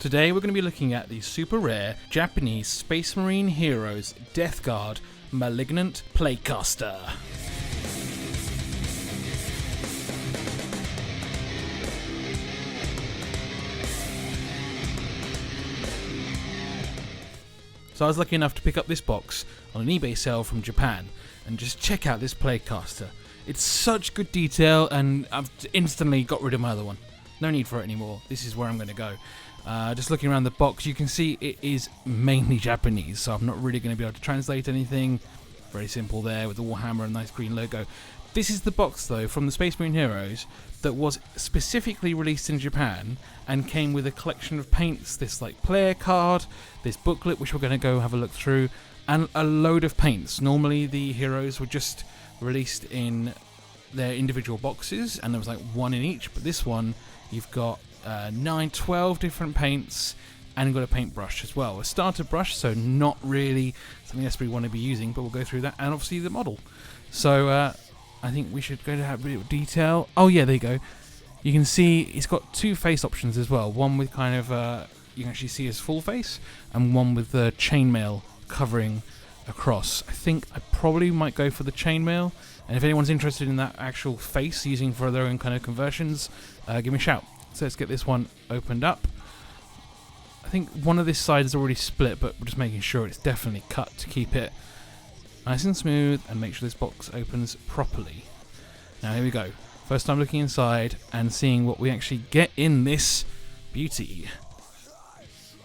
Today we're going to be looking at the super rare Japanese Space Marine Heroes Death Guard Malignant Plaguecaster. So I was lucky enough to pick up this box on an eBay sale from Japan and just check out this Plaguecaster. It's such good detail and I've instantly got rid of my other one. No need for it anymore. This is where I'm going to go. Just looking around the box, you can see it is mainly Japanese, so I'm not really going to be able to translate anything. Very simple there with the Warhammer and nice green logo. This is the box, though, from the Space Marine Heroes that was specifically released in Japan and came with a collection of paints, this like player card, this booklet, which we're going to go have a look through, and a load of paints. Normally the heroes were just released in their individual boxes, and there was like one in each, but this one you've got 12 different paints, and you've got a paintbrush as well. A starter brush, so not really something else we want to be using, but we'll go through that, and obviously the model. So I think we should go to have a bit of detail. Oh yeah, there you go. You can see it's got two face options as well. One with kind of, you can actually see his full face, and one with the chainmail covering across. I think I probably might go for the chainmail, and if anyone's interested in that actual face using for their own kind of conversions, give me a shout. So let's get this one opened up. I think one of this side is already split, but we're just making sure it's definitely cut to keep it nice and smooth and make sure this box opens properly. Now here we go. First time looking inside and seeing what we actually get in this beauty.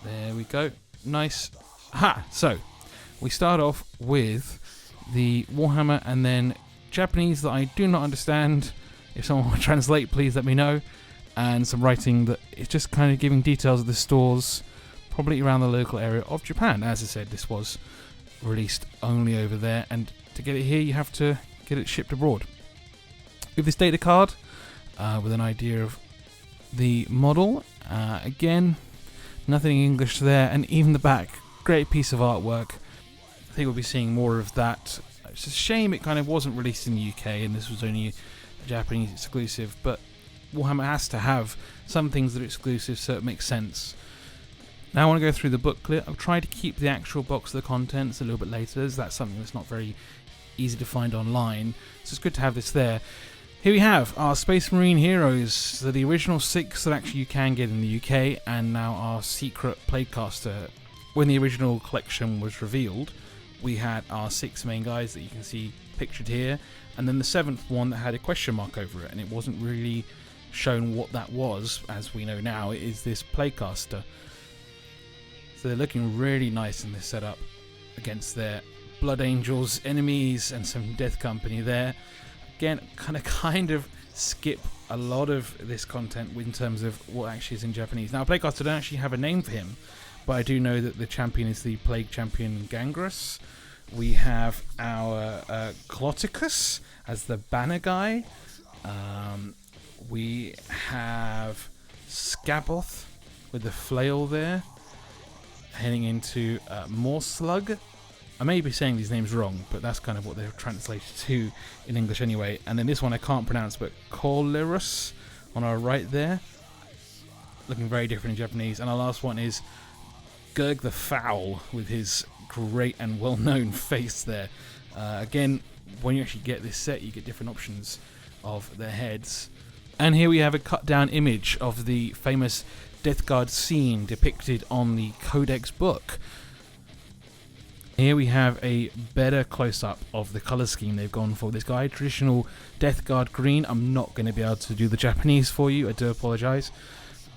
There we go. Nice. Aha! So we start off with the Warhammer and then Japanese that I do not understand. If someone will translate, please let me know. And some writing that is just kind of giving details of the stores probably around the local area of Japan. As I said, this was released only over there, and to get it here you have to get it shipped abroad. With this data card, with an idea of the model, again, nothing in English there, and even the back, great piece of artwork. I think we'll be seeing more of that. It's a shame it kind of wasn't released in the UK and this was only a Japanese exclusive, but Warhammer has to have some things that are exclusive so it makes sense. Now I want to go through the booklet. I've tried to keep the actual box of the contents a little bit later, as that's something that's not very easy to find online, so it's good to have this there. Here we have our Space Marine Heroes, so the original 6 that actually you can get in the UK, and now our secret Plaguecaster. When the original collection was revealed, we had our 6 main guys that you can see pictured here, and then the 7th one that had a question mark over it, and it wasn't really shown what that was. As we know now, it is this Plaguecaster. So they're looking really nice in this setup against their Blood Angels enemies and some Death Company there. Again, kind of skip a lot of this content in terms of what actually is in Japanese. Now, Plaguecaster don't actually have a name for him, but I do know that the champion is the Plague Champion Gangrus. We have our Cloticus as the banner guy. We have Scaboth with the flail there, heading into Morslug. I may be saying these names wrong, but that's kind of what they're translated to in English anyway. And then this one I can't pronounce, but Colerus on our right there, looking very different in Japanese. And our last one is Gurg the Foul with his great and well-known face there. Again, when you actually get this set, you get different options of their heads. And here we have a cut-down image of the famous Death Guard scene depicted on the Codex book. Here we have a better close-up of the colour scheme they've gone for this guy. Traditional Death Guard green. I'm not going to be able to do the Japanese for you, I do apologise.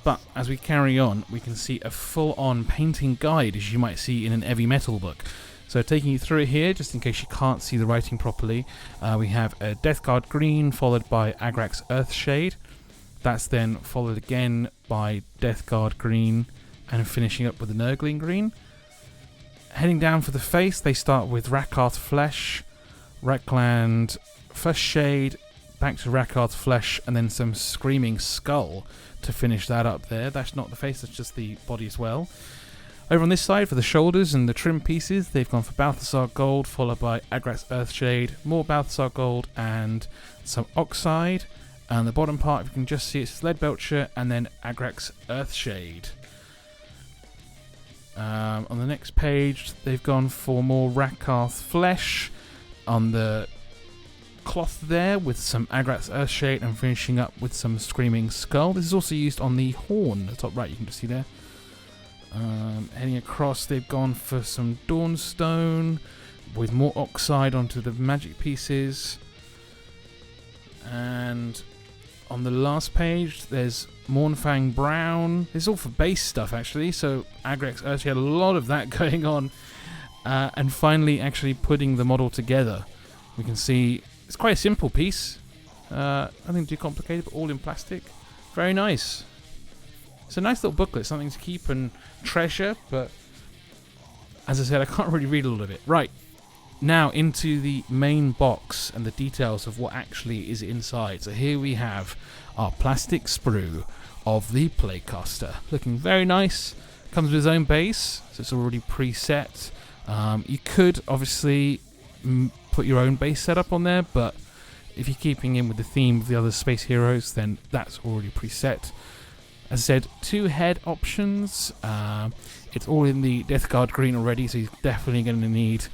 But as we carry on, we can see a full-on painting guide, as you might see in an heavy metal book. So taking you through it here, just in case you can't see the writing properly, we have a Death Guard green followed by Agrax Earthshade. That's then followed again by Death Guard green and finishing up with the Nurgling green. Heading down for the face, they start with Rakarth Flesh, Rekland First Shade, back to Rakarth Flesh, and then some Screaming Skull to finish that up there. That's not the face, that's just the body as well. Over on this side, for the shoulders and the trim pieces, they've gone for Balthasar Gold, followed by Agrax Earthshade, more Balthasar Gold, and some Oxide. And the bottom part, if you can just see, it's Leadbelcher, and then Agrax Earthshade. On the next page, they've gone for more Rakarth flesh on the cloth there, with some Agrax Earthshade, and finishing up with some Screaming Skull. This is also used on the horn, the top right, you can just see there. Heading across, they've gone for some Dawnstone with more Oxide onto the magic pieces. And on the last page, there's Mournfang Brown. This is all for base stuff, actually, so Agrax Earthshade had a lot of that going on. And finally, actually putting the model together. We can see it's quite a simple piece. Nothing too complicated, but all in plastic. Very nice. It's a nice little booklet, something to keep and treasure, but as I said, I can't really read all of it. Right, now into the main box and the details of what actually is inside. So here we have our plastic sprue of the Plaguecaster. Looking very nice. Comes with its own base, so it's already preset. You could obviously put your own base setup on there, but if you're keeping in with the theme of the other space heroes, then that's already preset. As I said, 2 head options. It's all in the Death Guard green already, so he's definitely going to need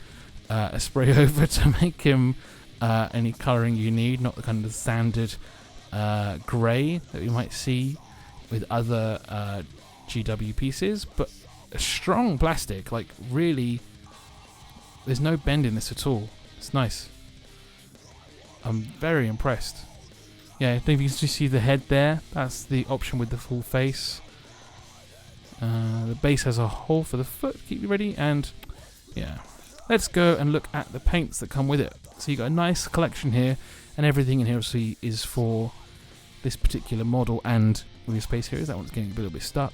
a spray over to make him any colouring you need, not the kind of standard grey that we might see with other GW pieces, but a strong plastic, like really, there's no bend in this at all. It's nice. I'm very impressed. Yeah, I think you can just see the head there. That's the option with the full face. The base has a hole for the foot. Keep you ready, and yeah, let's go and look at the paints that come with it. So you got a nice collection here, and everything in here obviously is for this particular model and with your space heroes. That one's getting a little bit stuck.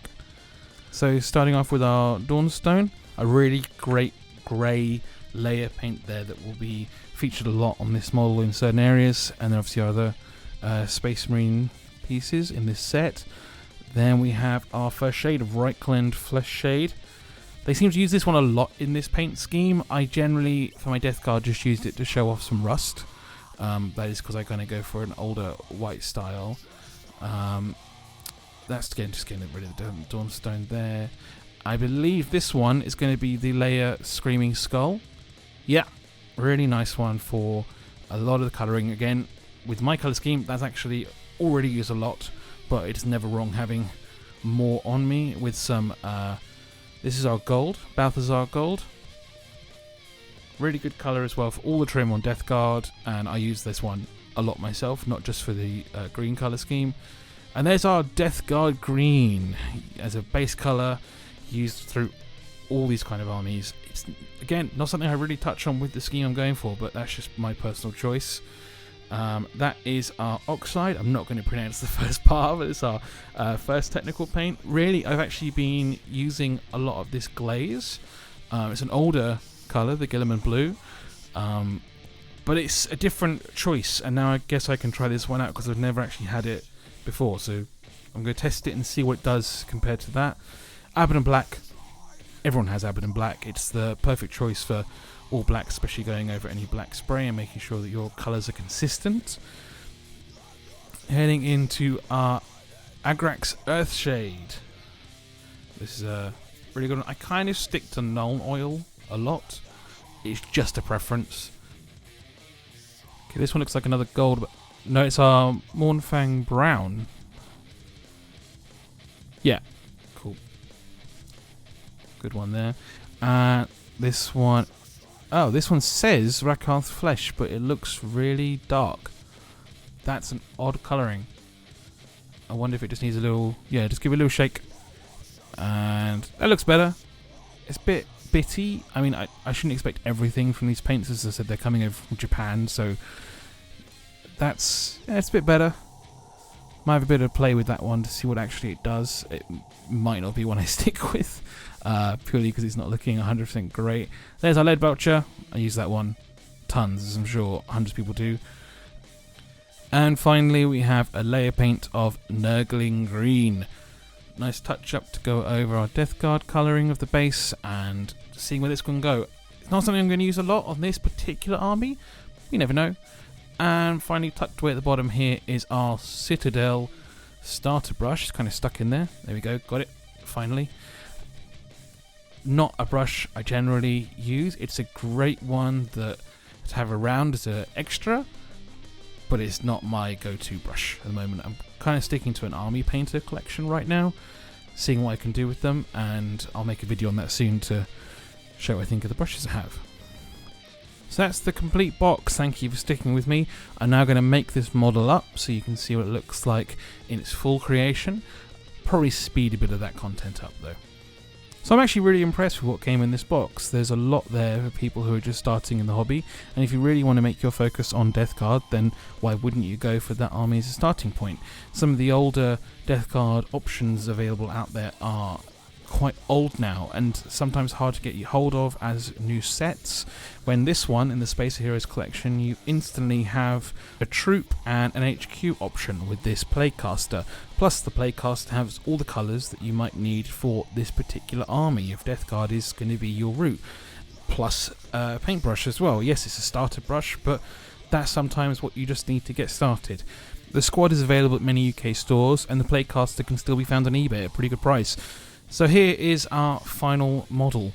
So starting off with our Dawnstone, a really great grey layer paint there that will be featured a lot on this model in certain areas, and then obviously other Space Marine pieces in this set. Then we have our first shade of Reichland Flesh Shade. They seem to use this one a lot in this paint scheme. I generally, for my Death Guard, just used it to show off some rust. That is because I kind of go for an older white style. That's again just getting rid of the Dawnstone there. I believe this one is going to be the layer Screaming Skull. Yeah, really nice one for a lot of the colouring. Again, with my colour scheme, that's actually already used a lot, but it's never wrong having more on me with some, this is our gold, Balthazar gold. Really good colour as well for all the trim on Death Guard, and I use this one a lot myself, not just for the green colour scheme. And there's our Death Guard green as a base colour used through all these kind of armies. It's, again, not something I really touch on with the scheme I'm going for, but that's just my personal choice. That is our Oxide. I'm not going to pronounce the first part, but it's our first technical paint. Really, I've actually been using a lot of this glaze. It's an older colour, the Guilliman Blue, but it's a different choice, and now I guess I can try this one out because I've never actually had it before, so I'm going to test it and see what it does compared to that. Abaddon Black. Everyone has Abaddon Black. It's the perfect choice for all black, especially going over any black spray and making sure that your colours are consistent. Heading into our Agrax Earthshade. This is a really good one. I kind of stick to Nuln Oil a lot. It's just a preference. Okay, this one looks like another gold, but no, it's our Mournfang Brown. Yeah, cool. Good one there. This one, oh, this one says Rakarth Flesh, but it looks really dark. That's an odd colouring. I wonder if it just needs a little, yeah, just give it a little shake. And that looks better. It's a bit bitty. I mean, I shouldn't expect everything from these paints. As I said, they're coming over from Japan, so that's, yeah, it's a bit better. Might have a bit of play with that one to see what actually it does. It might not be one I stick with, purely because it's not looking 100% great. There's our Lead Belcher. I use that one tons, as I'm sure hundreds of people do. And finally, we have a layer paint of Nurgling Green. Nice touch up to go over our Death Guard colouring of the base and seeing where this can go. It's not something I'm going to use a lot on this particular army. You never know. And finally, tucked away at the bottom here is our Citadel starter brush. It's kind of stuck in there. There we go. Got it. Finally. not a brush I generally use. It's a great one to have around as an extra, but it's not my go-to brush at the moment. I'm kind of sticking to an army painter collection right now, seeing what I can do with them, and I'll make a video on that soon to show what I think of the brushes I have. So that's the complete box. Thank you for sticking with me. I'm now going to make this model up so you can see what it looks like in its full creation. Probably speed a bit of that content up though. So I'm actually really impressed with what came in this box. There's a lot there for people who are just starting in the hobby, and if you really want to make your focus on Death Guard, then why wouldn't you go for that army as a starting point? Some of the older Death Guard options available out there are quite old now and sometimes hard to get hold of as new sets, when this one in the Space Heroes collection you instantly have a troop and an HQ option with this Plaguecaster, plus the Plaguecaster has all the colours that you might need for this particular army if Death Guard is going to be your route, plus paintbrush as well. Yes, it's a starter brush, but that's sometimes what you just need to get started. The squad is available at many UK stores, and the Plaguecaster can still be found on eBay at a pretty good price. So here is our final model.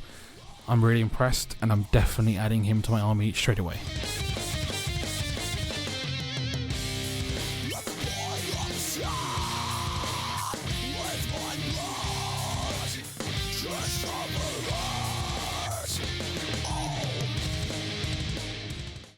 I'm really impressed, and I'm definitely adding him to my army straight away.